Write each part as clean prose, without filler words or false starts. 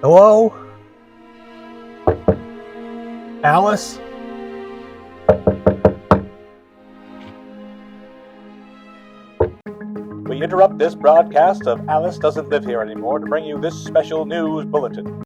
Hello? Alice? We interrupt this broadcast of Alice Doesn't Live Here Anymore to bring you this special news bulletin.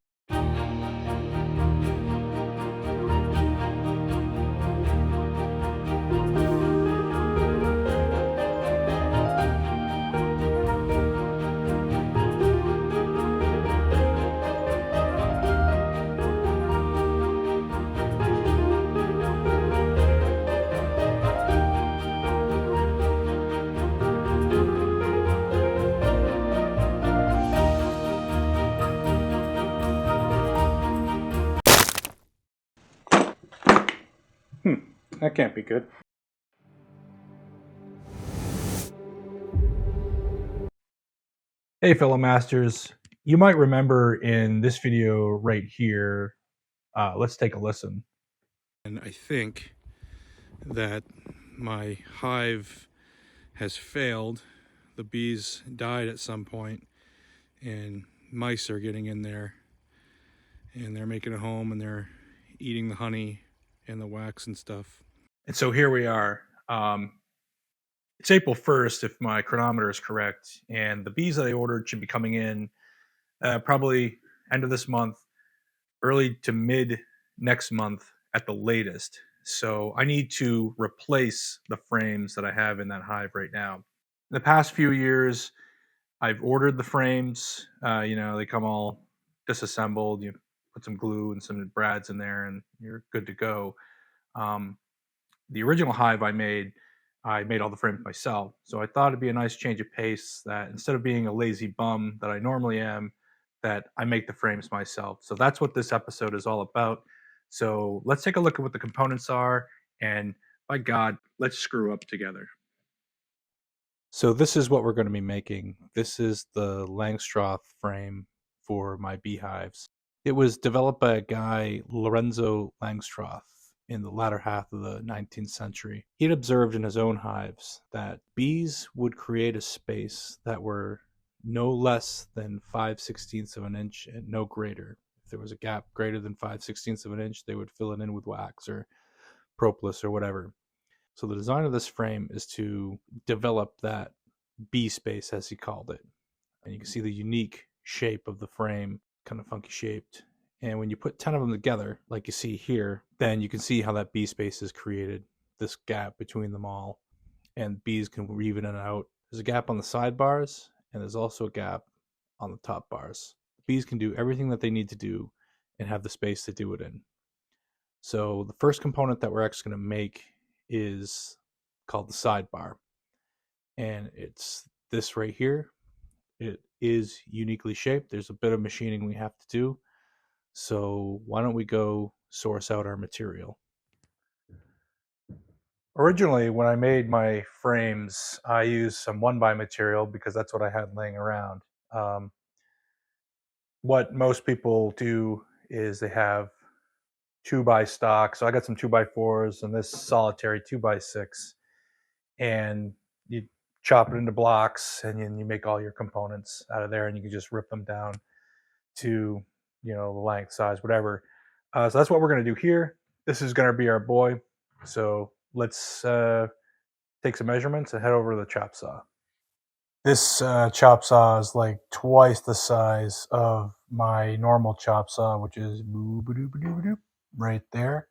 That can't be good. Hey, fellow masters. You might remember in this video right here, let's take a listen. And I think that my hive has failed. The bees died at some point, and mice are getting in there, and they're making a home, and they're eating the honey and the wax and stuff. And so here we are. It's April 1st, if my chronometer is correct, and the bees that I ordered should be coming in probably end of this month, early to mid next month at the latest. So I need to replace the frames that I have in that hive right now. In the past few years, I've ordered the frames. They come all disassembled. You put some glue and some brads in there, and you're good to go. The original hive I made all the frames myself. So I thought it'd be a nice change of pace that instead of being a lazy bum that I normally am, that I make the frames myself. So that's what this episode is all about. So let's take a look at what the components are, and by God, let's screw up together. So this is what we're going to be making. This is the Langstroth frame for my beehives. It was developed by a guy, Lorenzo Langstroth, in the latter half of the 19th century. He had observed in his own hives that bees would create a space that were no less than 5/16 of an inch and no greater. If there was a gap greater than 5/16 of an inch, they would fill it in with wax or propolis or whatever. So the design of this frame is to develop that bee space, as he called it. And you can see the unique shape of the frame, kind of funky shaped. And when you put 10 of them together, like you see here, then you can see how that bee space is created, this gap between them all. And bees can weave in and out. There's a gap on the side bars, and there's also a gap on the top bars. Bees can do everything that they need to do and have the space to do it in. So the first component that we're actually going to make is called the sidebar. And it's this right here. It is uniquely shaped. There's a bit of machining we have to do. So why don't we go source out our material? Originally, when I made my frames, I used some 1x material because that's what I had laying around. What most people do is they have 2x stock. So I got some 2x4s and this solitary 2x6. And you chop it into blocks, and then you make all your components out of there, and you can just rip them down to the length, size, whatever. So that's what we're going to do here. This is going to be our boy. So let's take some measurements and head over to the chop saw. This chop saw is like twice the size of my normal chop saw, which is right there.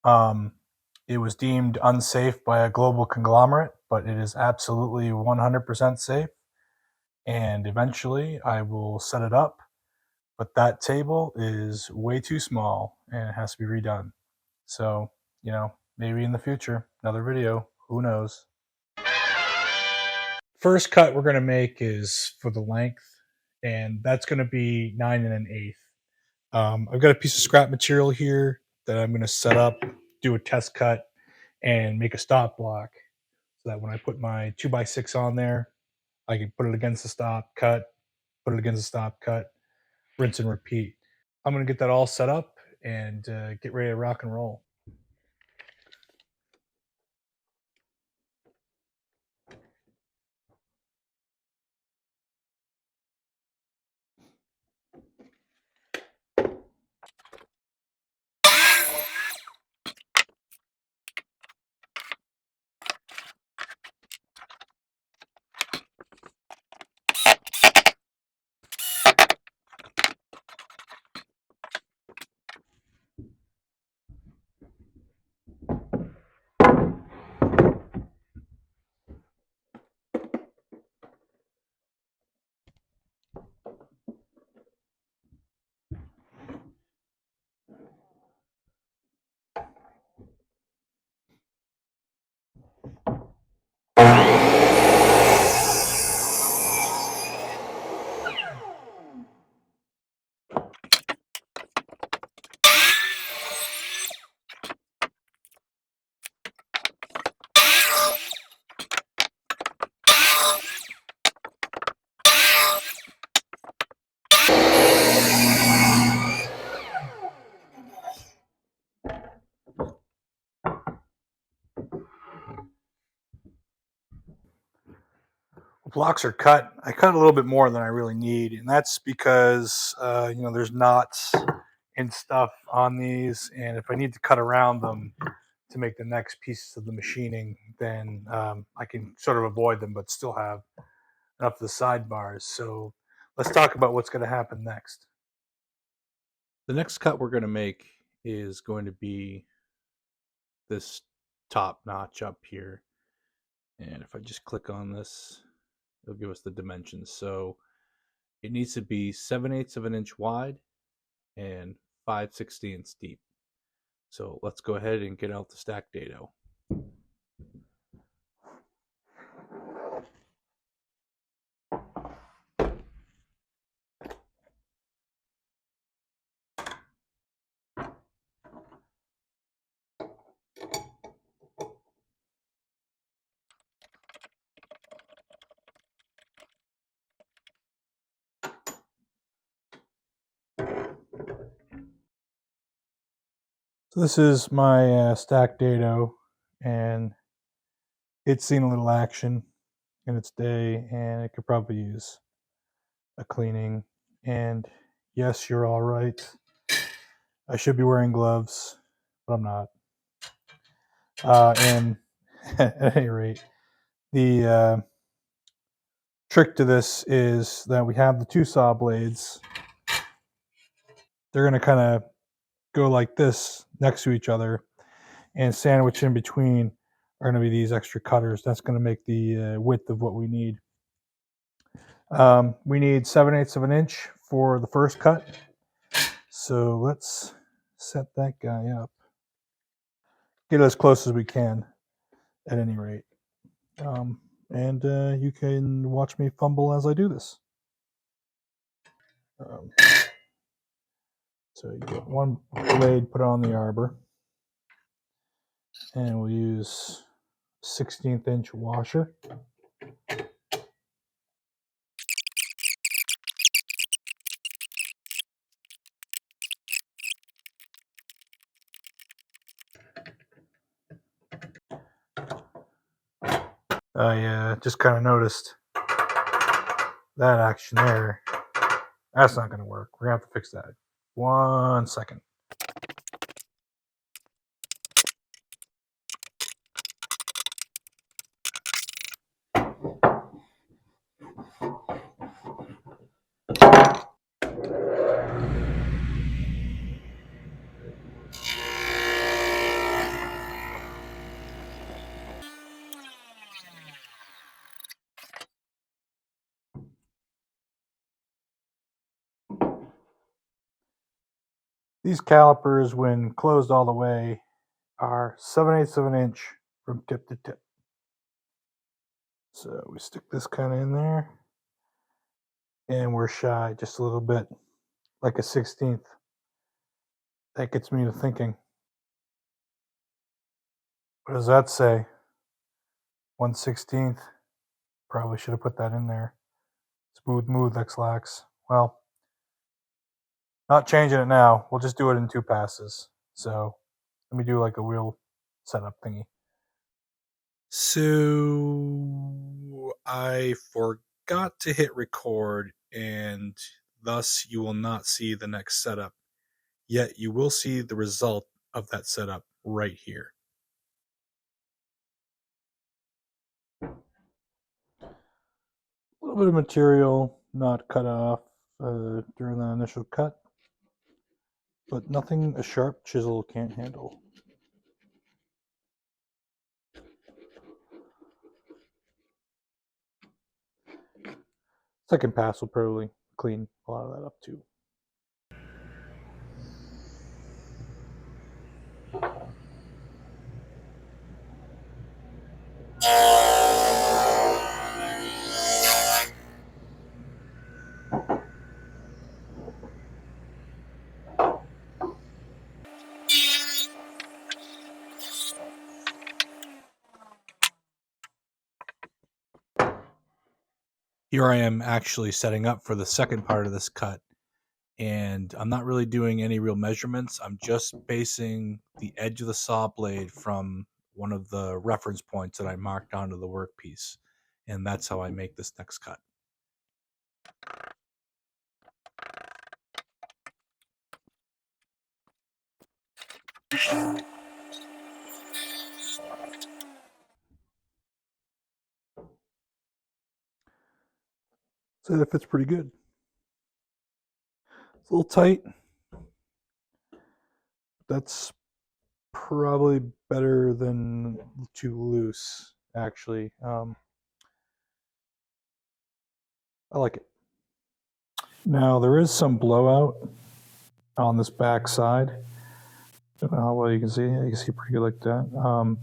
It was deemed unsafe by a global conglomerate, but it is absolutely 100% safe. And eventually I will set it up, but that table is way too small and it has to be redone. So, maybe in the future, another video, who knows? First cut we're going to make is for the length, and that's going to be 9 1/8. I've got a piece of scrap material here that I'm going to set up, do a test cut, and make a stop block so that when I put my 2x6 on there, I can put it against the stop, cut, put it against the stop, cut, rinse and repeat. I'm going to get that all set up and get ready to rock and roll. blocks are cut. I cut a little bit more than I really need, and that's because there's knots and stuff on these, and if I need to cut around them to make the next pieces of the machining, then I can sort of avoid them, but still have enough of the sidebars. So let's talk about what's going to happen next. The next cut we're going to make is going to be this top notch up here. And if I just click on this, it'll give us the dimensions. So it needs to be 7/8 of an inch wide and 5/16 deep. So let's go ahead and get out the stack dado. So this is my stack dado, and it's seen a little action in its day, and it could probably use a cleaning. And yes, you're all right. I should be wearing gloves, but I'm not. And at any rate, the trick to this is that we have the two saw blades. They're going to kind of go like this next to each other, and sandwiched in between are going to be these extra cutters. That's going to make the width of what we need. We need 7/8 of an inch for the first cut. So let's set that guy up. Get as close as we can at any rate. And you can watch me fumble as I do this. So you get one blade, put on the arbor, and we'll use 16th inch washer. I just kind of noticed that action there. That's not going to work. We're going to have to fix that. 1 second. These calipers, when closed all the way, are 7/8 of an inch from tip to tip. So we stick this kind of in there, and we're shy just a little bit, like a 16th. That gets me to thinking, what does that say? 1/16th. Probably should have put that in there. Smooth X-Lax. Well, not changing it now. We'll just do it in 2 passes. So let me do like a wheel setup thingy. So I forgot to hit record, and thus you will not see the next setup. Yet you will see the result of that setup right here. A little bit of material not cut off during the initial cut, but nothing a sharp chisel can't handle. Second pass will probably clean a lot of that up too. Here I am actually setting up for the second part of this cut, and I'm not really doing any real measurements. I'm just basing the edge of the saw blade from one of the reference points that I marked onto the workpiece. and that's how I make this next cut. So that fits pretty good. It's a little tight. That's probably better than too loose, actually. I like it. Now, there is some blowout on this back side. Don't know how well you can see. You can see pretty good like that.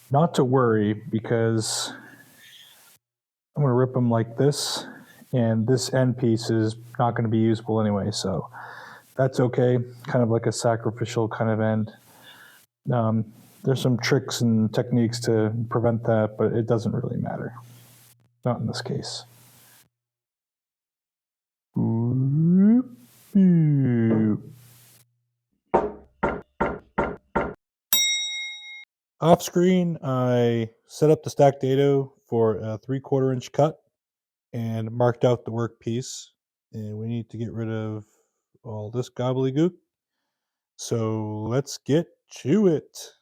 Not to worry, because I'm going to rip them like this, and this end piece is not going to be usable anyway, so that's okay. Kind of like a sacrificial kind of end. There's some tricks and techniques to prevent that, but it doesn't really matter. Not in this case. Off screen, I set up the stack dado for a 3/4 inch cut and marked out the work piece. And we need to get rid of all this gobbledygook. So let's get to it.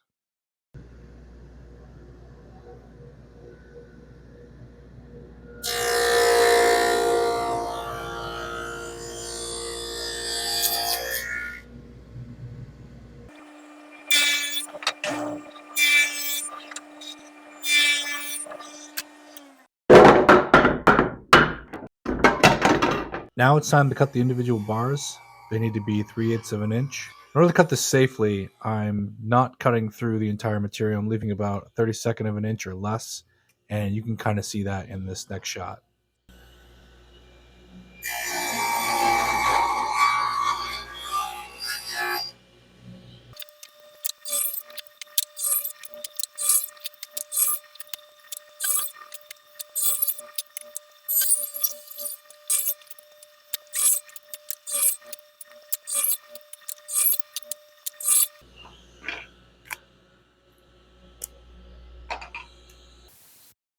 Now it's time to cut the individual bars. They need to be 3/8 of an inch. In order to cut this safely, I'm not cutting through the entire material. I'm leaving about 32nd of an inch or less, and you can kind of see that in this next shot.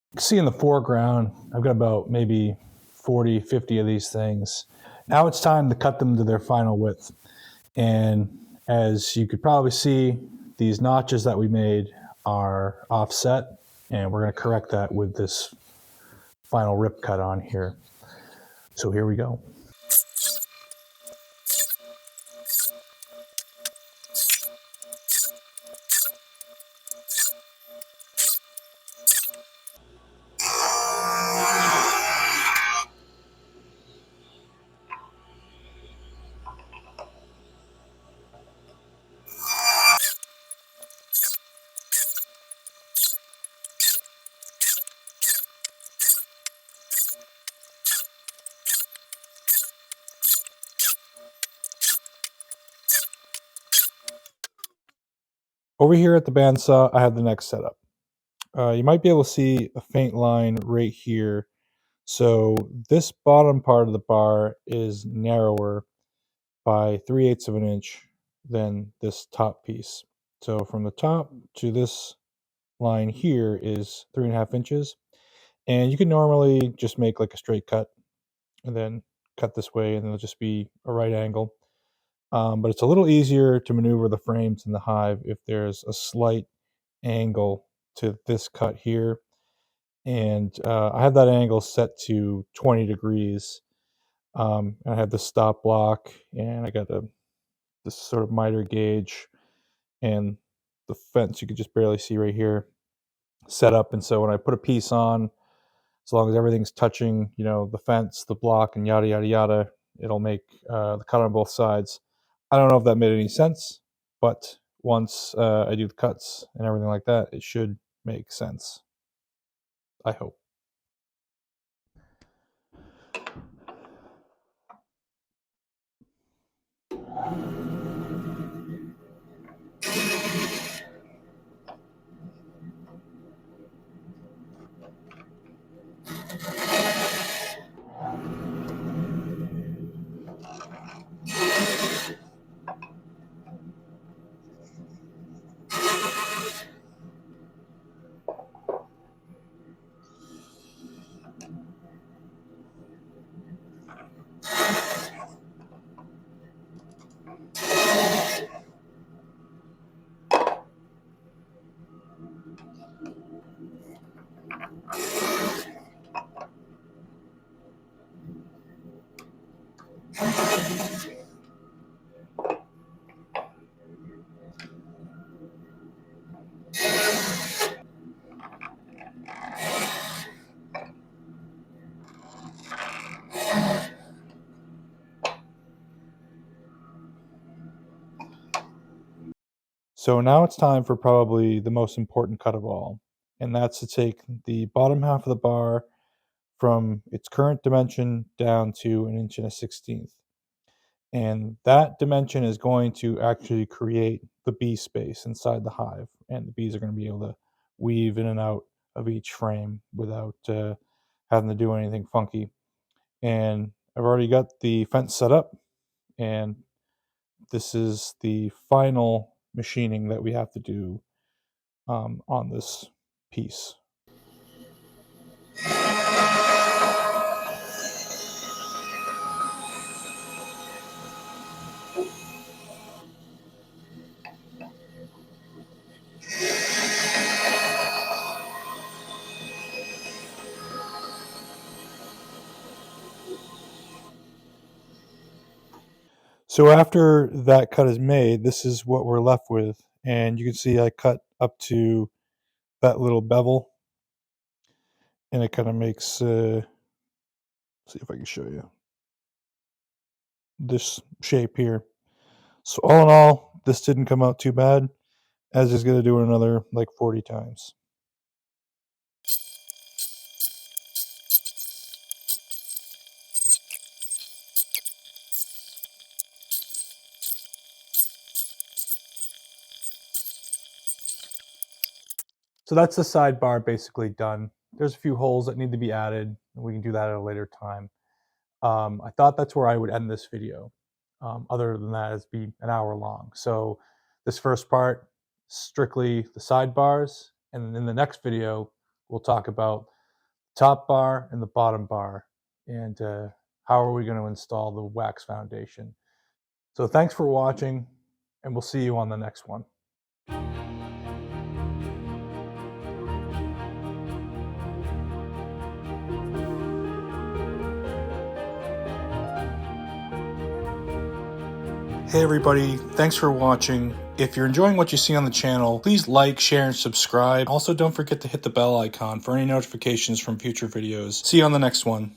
You can see in the foreground, I've got about maybe 40, 50 of these things. Now it's time to cut them to their final width. And as you could probably see, these notches that we made are offset, and we're going to correct that with this final rip cut on here. So here we go. Over here at the bandsaw, I have the next setup. You might be able to see a faint line right here. So this bottom part of the bar is narrower by 3/8 of an inch than this top piece. So from the top to this line here is 3.5 inches. And you can normally just make like a straight cut and then cut this way, and it'll just be a right angle. But it's a little easier to maneuver the frames in the Hive if there's a slight angle to this cut here. And I have that angle set to 20 degrees. I have the stop block, and I got this sort of miter gauge, and the fence you can just barely see right here set up. And so when I put a piece on, as long as everything's touching, the fence, the block, and yada, yada, yada, it'll make the cut on both sides. I don't know if that made any sense, but once I do the cuts and everything like that, it should make sense. I hope. So now it's time for probably the most important cut of all, and that's to take the bottom half of the bar from its current dimension down to 1 1/16. And that dimension is going to actually create the bee space inside the hive. And the bees are going to be able to weave in and out of each frame without having to do anything funky. And I've already got the fence set up, and this is the final machining that we have to do on this piece. So after that cut is made, this is what we're left with. And you can see I cut up to that little bevel, and it kind of makes, see if I can show you, this shape here. So all in all, this didn't come out too bad, as is going to do it another like 40 times. So that's the sidebar basically done. There's a few holes that need to be added, and we can do that at a later time. I thought that's where I would end this video. Other than that, it's be an hour long. So this first part, strictly the sidebars, and in the next video, we'll talk about top bar and the bottom bar, and how are we going to install the wax foundation. So thanks for watching, and we'll see you on the next one. Hey everybody, thanks for watching. If you're enjoying what you see on the channel, please like, share, and subscribe. Also, don't forget to hit the bell icon for any notifications from future videos. See you on the next one.